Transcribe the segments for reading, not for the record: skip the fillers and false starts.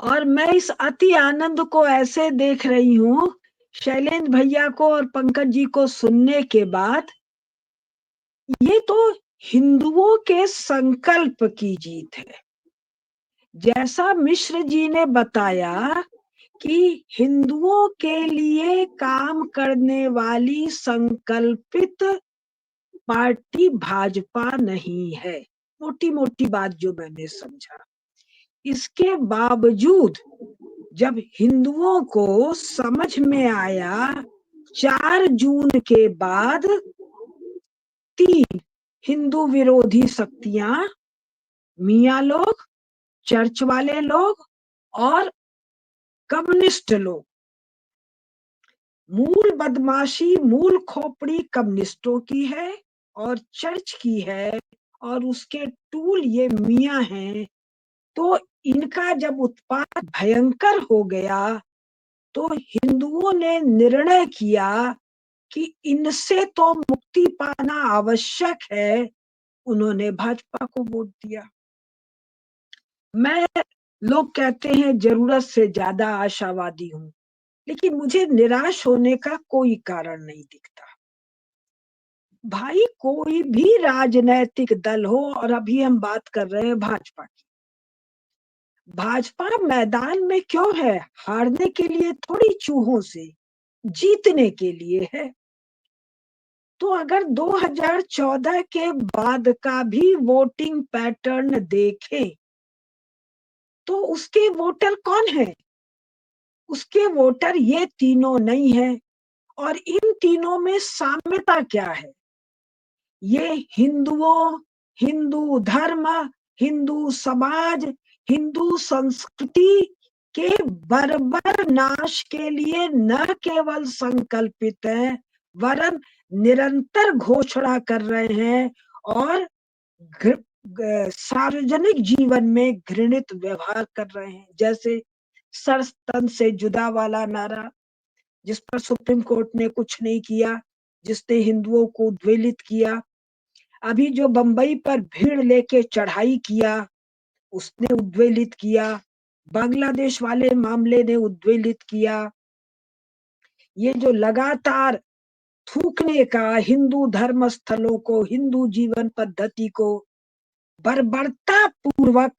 और मैं इस अति आनंद को ऐसे देख रही हूँ, शैलेंद्र भैया को और पंकज जी को सुनने के बाद, ये तो हिंदुओं के संकल्प की जीत है। जैसा मिश्र जी ने बताया कि हिंदुओं के लिए काम करने वाली संकल्पित पार्टी भाजपा नहीं है, मोटी मोटी बात जो मैंने समझा। इसके बावजूद जब हिंदुओं को समझ में आया 4 जून के बाद 3 हिंदू विरोधी शक्तियां, मियाँ लोग, चर्च वाले लोग और कम्युनिस्ट लोग, मूल बदमाशी, मूल खोपड़ी कम्युनिस्टों की है और चर्च की है, और उसके टूल ये मियाँ हैं। तो इनका जब उत्पात भयंकर हो गया तो हिंदुओं ने निर्णय किया कि इनसे तो मुक्ति पाना आवश्यक है। उन्होंने भाजपा को वोट दिया। मैं, लोग कहते हैं जरूरत से ज्यादा आशावादी हूं, लेकिन मुझे निराश होने का कोई कारण नहीं दिखता। भाई कोई भी राजनैतिक दल हो, और अभी हम बात कर रहे हैं भाजपा की, भाजपा मैदान में क्यों है? हारने के लिए थोड़ी चूहों से, जीतने के लिए है। तो अगर 2014 के बाद का भी वोटिंग पैटर्न देखें तो उसके वोटर कौन है? उसके वोटर ये तीनों नहीं है। और इन तीनों में साम्यता क्या है? ये हिंदुओं, हिंदू धर्म, हिंदू समाज, हिंदू संस्कृति के बर्बर नाश के लिए न केवल संकल्पित है, वरन निरंतर घोषणा कर रहे हैं और सार्वजनिक जीवन में घृणित व्यवहार कर रहे हैं। जैसे सरतन से जुदा वाला नारा, जिस पर सुप्रीम कोर्ट ने कुछ नहीं किया, जिसने हिंदुओं को उद्वेलित किया। अभी जो बंबई पर भीड़ लेके चढ़ाई किया, उसने उद्वेलित किया। बांग्लादेश वाले मामले ने उद्वेलित किया। ये जो लगातार थूकने का हिंदू धर्म स्थलों को, हिंदू जीवन पद्धति को बर्बरता पूर्वक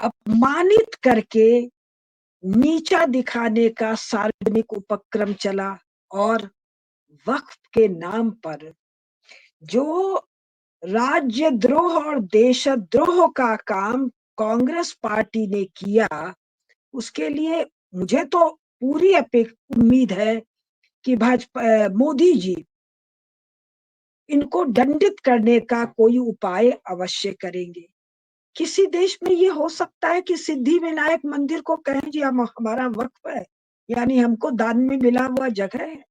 अपमानित करके नीचा दिखाने का सार्वजनिक उपक्रम चला, और वक्फ के नाम पर जो राज्यद्रोह और देशद्रोह का काम कांग्रेस पार्टी ने किया, उसके लिए मुझे तो पूरी उम्मीद है कि भाजपा, मोदी जी इनको दंडित करने का कोई उपाय अवश्य करेंगे। किसी देश में ये हो सकता है कि सिद्धि विनायक मंदिर को कहें जी हम, हमारा वक्फ है, यानी हमको दान में मिला हुआ जगह है।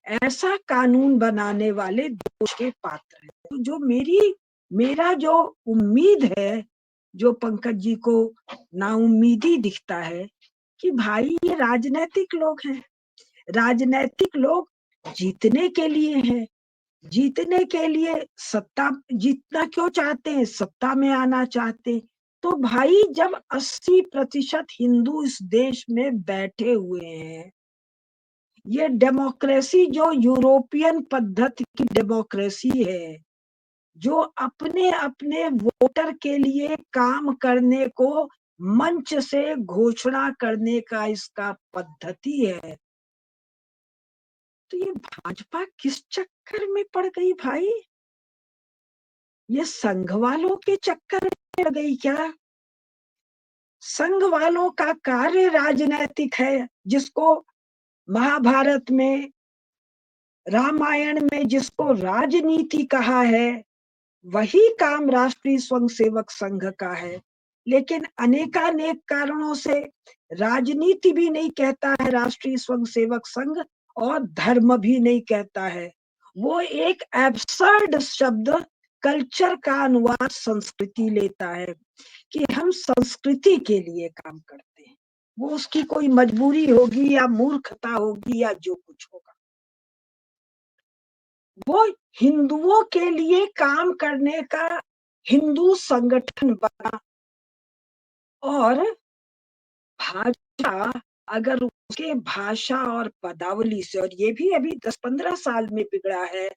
ऐसा कानून बनाने वाले दोष के पात्र हैं। तो जो मेरा जो उम्मीद है, जो पंकज जी को नाउम्मीदी दिखता है, कि भाई ये राजनैतिक लोग हैं। राजनैतिक लोग जीतने के लिए हैं। जीतने के लिए सत्ता जीतना क्यों चाहते हैं? सत्ता में आना चाहते हैं। तो भाई जब 80% हिंदू इस देश में बैठे हुए हैं, ये डेमोक्रेसी जो यूरोपियन पद्धति की डेमोक्रेसी है, जो अपने अपने वोटर के लिए काम करने को मंच से घोषणा करने का इसका पद्धति है, तो ये भाजपा किस चक्कर में पड़ गई भाई? ये संघ वालों के चक्कर में पड़ गई क्या? संघ वालों का कार्य राजनैतिक है, जिसको महाभारत में, रामायण में जिसको राजनीति कहा है, वही काम राष्ट्रीय स्वयंसेवक संघ का है। लेकिन अनेकानेक कारणों से राजनीति भी नहीं कहता है राष्ट्रीय स्वयंसेवक संघ, और धर्म भी नहीं कहता है। वो एक एब्सर्ड शब्द कल्चर का अनुवाद संस्कृति लेता है, कि हम संस्कृति के लिए काम करते हैं। वो उसकी कोई मजबूरी होगी या मूर्खता होगी या जो कुछ होगा, वो हिंदुओं के लिए काम करने का हिंदू संगठन बना, और भाषा, अगर उसके भाषा और पदावली से, और ये भी अभी 10-15 साल में बिगड़ा है,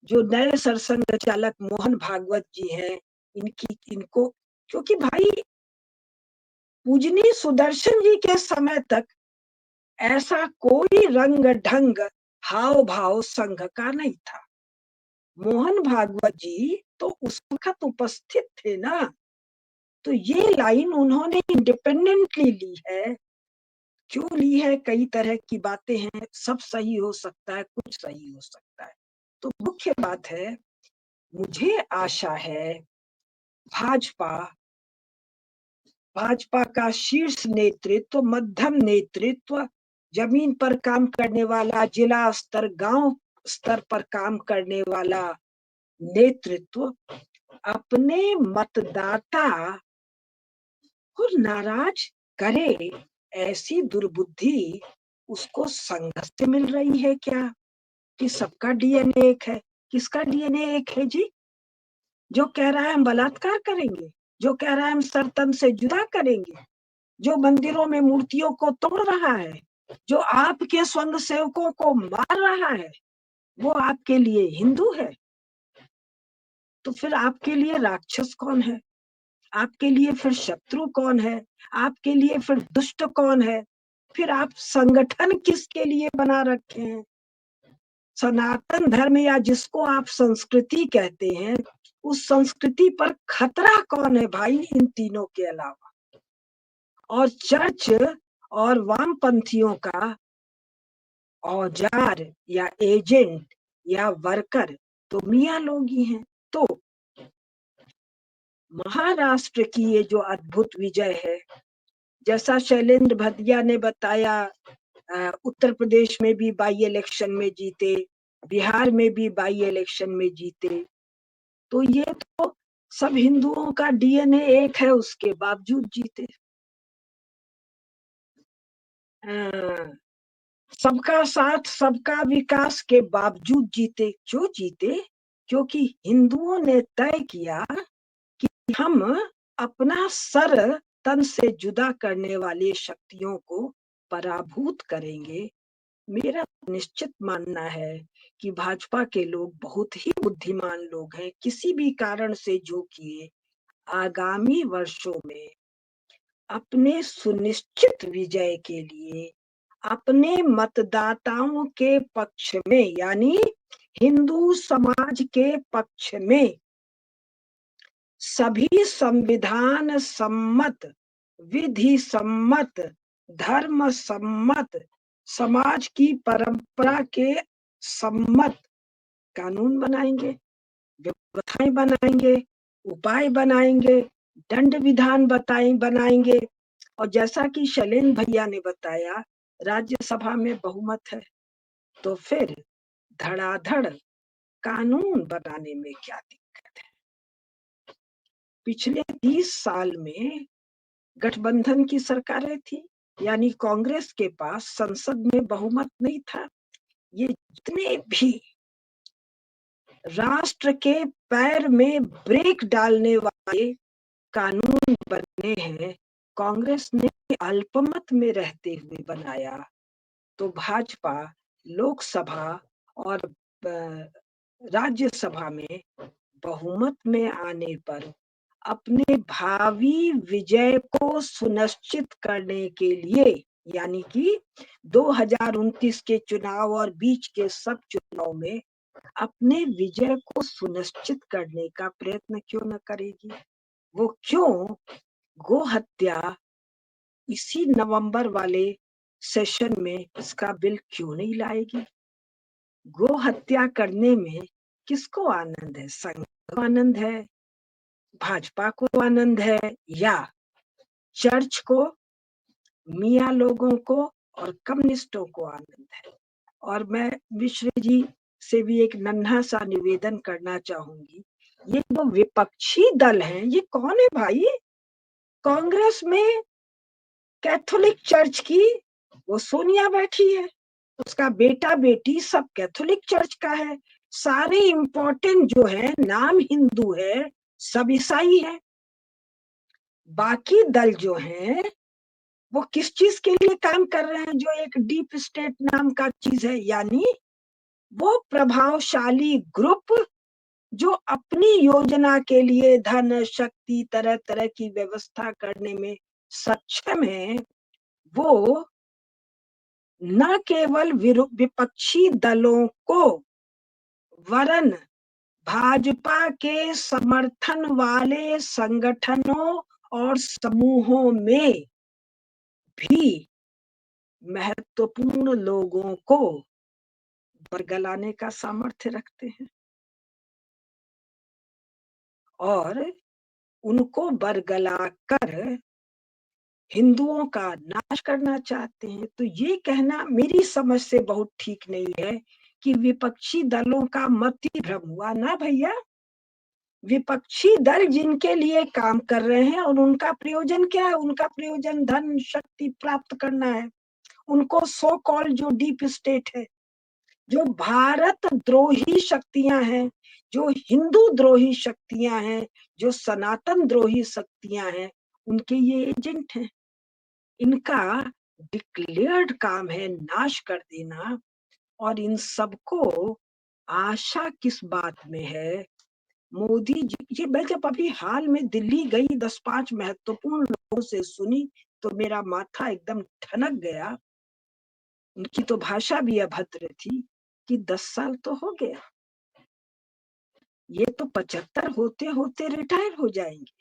जो नए सरसंघ चालक मोहन भागवत जी हैं, इनको, क्योंकि भाई पूजनीय सुदर्शन जी के समय तक ऐसा कोई रंग ढंग हाव भाव संघ का नहीं था। मोहन भागवत जी तो उस वक्त उपस्थित थे ना, तो ये लाइन उन्होंने इंडिपेंडेंटली ली है। क्यों ली है? कई तरह की बातें हैं, सब सही हो सकता है, कुछ सही हो सकता है। तो मुख्य बात है, मुझे आशा है भाजपा भाजपा का शीर्ष नेतृत्व, मध्यम नेतृत्व, जमीन पर काम करने वाला, जिला स्तर, गांव स्तर पर काम करने वाला नेतृत्व अपने मतदाता को नाराज करे, ऐसी दुर्बुद्धि उसको संघ से मिल रही है क्या? कि सबका डीएनए एक है। किसका डीएनए एक है जी? जो कह रहा है हम बलात्कार करेंगे, जो कह रहा है हम सर तन से जुदा करेंगे, जो मंदिरों में मूर्तियों को तोड़ रहा है, जो आपके स्वयं सेवकों को मार रहा है, वो आपके लिए हिंदू है? तो फिर आपके लिए राक्षस कौन है? आपके लिए फिर शत्रु कौन है? आपके लिए फिर दुष्ट कौन है? फिर आप संगठन किसके लिए बना रखे हैं? सनातन धर्म, या जिसको आप संस्कृति कहते हैं, उस संस्कृति पर खतरा कौन है भाई इन तीनों के अलावा? और चर्च और वामपंथियों का औजार या एजेंट या वर्कर तो मियाँ लोग ही हैं। तो महाराष्ट्र की ये जो अद्भुत विजय है, जैसा शैलेंद्र भदिया ने बताया, उत्तर प्रदेश में भी बाई इलेक्शन में जीते, बिहार में भी बाई इलेक्शन में जीते, तो ये तो सब हिंदुओं का डीएनए एक है, उसके बावजूद जीते। सबका साथ सबका विकास के बावजूद जीते। क्यों जीते? क्योंकि हिंदुओं ने तय किया कि हम अपना सर तन से जुदा करने वाली शक्तियों को पराभूत करेंगे। मेरा निश्चित मानना है कि भाजपा के लोग बहुत ही बुद्धिमान लोग हैं। किसी भी कारण से झुकिए, आगामी वर्षों में अपने सुनिश्चित विजय के लिए अपने मतदाताओं के पक्ष में, यानी हिंदू समाज के पक्ष में, सभी संविधान सम्मत, विधि सम्मत, धर्म सम्मत, समाज की परंपरा के सम्मत कानून बनाएंगे, व्यवस्थाएं बनाएंगे, उपाय बनाएंगे, दंड विधान बनाएंगे। और जैसा कि शैलेंद्र भैया ने बताया, राज्यसभा में बहुमत है, तो फिर धड़ाधड़ कानून बनाने में क्या दिक्कत है? पिछले 30 साल में गठबंधन की सरकारें थी, यानी कांग्रेस के पास संसद में बहुमत नहीं था। ये जितने भी राष्ट्र के पैर में ब्रेक डालने वाले कानून बने हैं, कांग्रेस ने अल्पमत में रहते हुए बनाया। तो भाजपा लोकसभा और राज्यसभा में बहुमत में आने पर अपने भावी विजय को सुनिश्चित करने के लिए, यानी कि 2029 के चुनाव और बीच के सब चुनाव में अपने विजय को सुनिश्चित करने का प्रयत्न क्यों न करेगी? वो क्यों गो हत्या इसी नवंबर वाले सेशन में इसका बिल क्यों नहीं लाएगी? गो हत्या करने में किसको आनंद है? संघ को आनंद है, भाजपा को आनंद है, या चर्च को, मियाँ लोगों को और कम्युनिस्टों को आनंद है? और मैं मिश्र जी से भी एक नन्हा सा निवेदन करना चाहूंगी, ये जो विपक्षी दल हैं, ये कौन है भाई? कांग्रेस में कैथोलिक चर्च की वो सोनिया बैठी है, उसका बेटा बेटी सब कैथोलिक चर्च का है, सारे इम्पोर्टेंट जो है नाम हिंदू है, सब ईसाई है। बाकी दल जो हैं वो किस चीज के लिए काम कर रहे हैं, जो एक डीप स्टेट नाम का चीज है, यानी वो प्रभावशाली ग्रुप जो अपनी योजना के लिए धन शक्ति तरह तरह की व्यवस्था करने में सक्षम है, वो न केवल विपक्षी दलों को वरन भाजपा के समर्थन वाले संगठनों और समूहों में भी महत्वपूर्ण लोगों को बरगलाने का सामर्थ्य रखते हैं और उनको बरगला कर हिंदुओं का नाश करना चाहते हैं। तो ये कहना मेरी समझ से बहुत ठीक नहीं है कि विपक्षी दलों का मत ही भ्रम हुआ ना भैया। विपक्षी दल जिनके लिए काम कर रहे हैं और उनका प्रयोजन क्या है, उनका प्रयोजन धन शक्ति प्राप्त करना है। उनको सो कॉल्ड जो डीप स्टेट है, जो भारत द्रोही शक्तियां हैं, जो हिंदू द्रोही शक्तियां हैं, जो सनातन द्रोही शक्तियां हैं, उनके ये एजेंट हैं। इनका डिक्लेयर्ड काम है नाश कर देना। और इन सबको आशा किस बात में है, मोदी जी ये, मैं जब अभी हाल में दिल्ली गई 10-5 महत्वपूर्ण लोगों से सुनी तो मेरा माथा एकदम ठनक गया। उनकी तो भाषा भी अभद्र थी कि 10 साल तो हो गया, ये तो 75 होते होते रिटायर हो जाएंगे।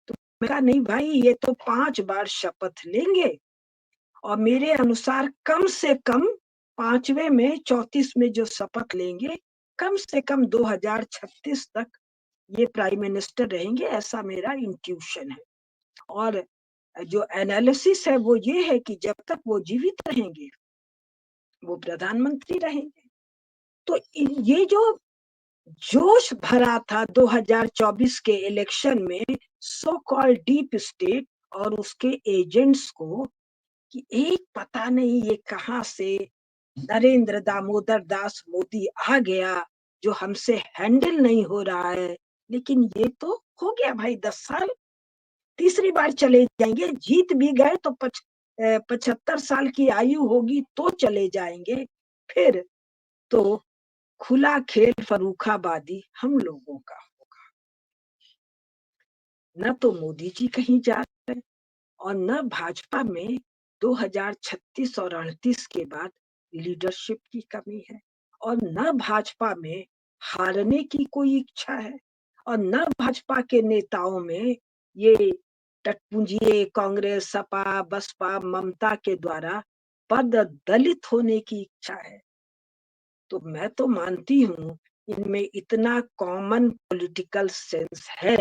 तो मैं कहा नहीं भाई, ये तो 5 बार शपथ लेंगे और मेरे अनुसार कम से कम 5वें में 34 में जो शपथ लेंगे, कम से कम 2036 तक ये प्राइम मिनिस्टर रहेंगे, ऐसा मेरा इंट्यूशन है। और जो एनालिसिस है वो ये है कि जब तक वो जीवित रहेंगे वो प्रधानमंत्री रहेंगे। तो ये जो जोश भरा था 2024 के इलेक्शन में सो कॉल्ड डीप स्टेट और उसके एजेंट्स को, कि एक पता नहीं ये कहां से नरेंद्र दामोदर दास मोदी आ गया जो हमसे हैंडल नहीं हो रहा है। लेकिन ये तो हो गया भाई 10 साल, तीसरी बार चले जाएंगे। जीत भी गए तो 75 साल की आयु होगी तो चले जाएंगे। फिर तो खुला खेल फर्रुखाबादी हम लोगों का होगा। न तो मोदी जी कहीं जा रहे और न भाजपा में 2036 और 38 के बाद लीडरशिप की कमी है, और न भाजपा में हारने की कोई इच्छा है, और न भाजपा के नेताओं में ये टटपुंजिए कांग्रेस सपा बसपा ममता के द्वारा पद दलित होने की इच्छा है। तो मैं तो मानती हूँ इनमें इतना कॉमन पॉलिटिकल सेंस है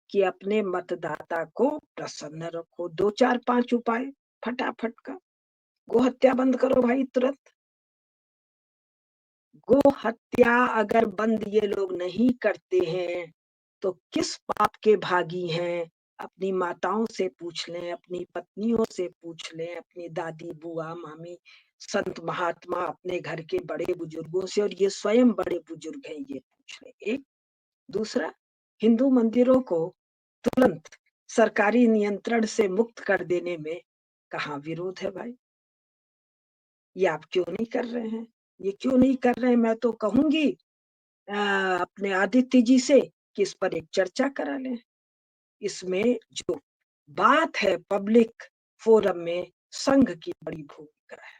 कि अपने मतदाता को प्रसन्न रखो। 2 4 5 उपाय फटाफट का। गो हत्या बंद करो भाई तुरंत। गो हत्या अगर बंद ये लोग नहीं करते हैं तो किस पाप के भागी हैं? अपनी माताओं से पूछ लें, अपनी पत्नियों से पूछ लें, अपनी दादी बुआ मामी संत महात्मा अपने घर के बड़े बुजुर्गों से, और ये स्वयं बड़े बुजुर्ग हैं, ये पूछ लें। एक दूसरा, हिंदू मंदिरों को तुरंत सरकारी नियंत्रण से मुक्त कर देने में कहाँ विरोध है भाई? ये आप क्यों नहीं कर रहे हैं? ये क्यों नहीं कर रहे हैं? मैं तो कहूंगी अपने आदित्य जी से कि इस पर एक चर्चा करा लें। इसमें जो बात है पब्लिक फोरम में संघ की बड़ी भूमिका है।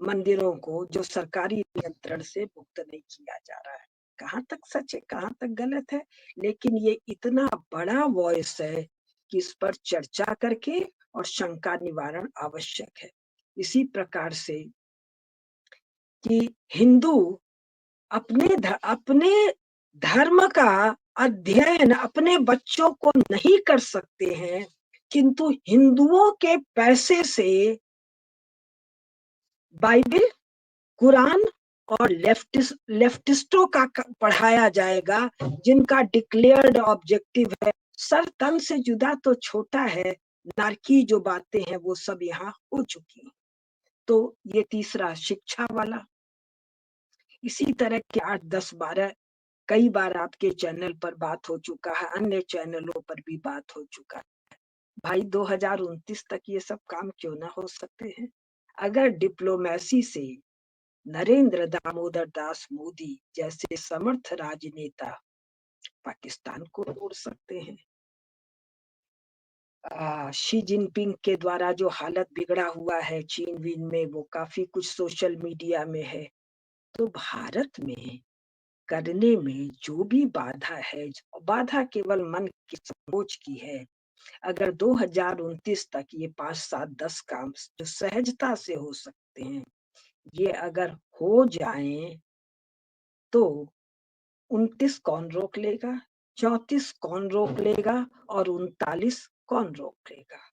मंदिरों को जो सरकारी नियंत्रण से मुक्त नहीं किया जा रहा है, कहाँ तक सच है कहाँ तक गलत है, लेकिन ये इतना बड़ा वॉइस है कि इस पर चर्चा करके और शंका निवारण आवश्यक है। इसी प्रकार से कि हिंदू अपने धर्म का अध्ययन अपने बच्चों को नहीं कर सकते हैं, किंतु हिंदुओं के पैसे से बाइबल कुरान और लेफ्टिस्टों का पढ़ाया जाएगा, जिनका डिक्लेयर्ड ऑब्जेक्टिव है सर तन से जुदा तो छोटा है, नारकी जो बातें हैं वो सब यहाँ हो चुकी हैं। तो ये तीसरा शिक्षा वाला, इसी तरह के 8 10 12 कई बार आपके चैनल पर बात हो चुका है, अन्य चैनलों पर भी बात हो चुका है। भाई 2029 तक ये सब काम क्यों ना हो सकते हैं? अगर डिप्लोमेसी से नरेंद्र दामोदर दास मोदी जैसे समर्थ राजनेता पाकिस्तान को तोड़ सकते हैं। शी जिनपिंग के द्वारा जो हालत बिगड़ा हुआ है चीन विन में, वो काफी कुछ सोशल मीडिया में है। तो भारत में करने में जो भी बाधा है, बाधा केवल मन की सोच की है। अगर 2029 तक ये 5, 7, 10 काम जो सहजता से हो सकते हैं, ये अगर हो जाएं, तो 29 कौन रोक लेगा, 34 कौन रोक लेगा और 39 कौन रोक लेगा?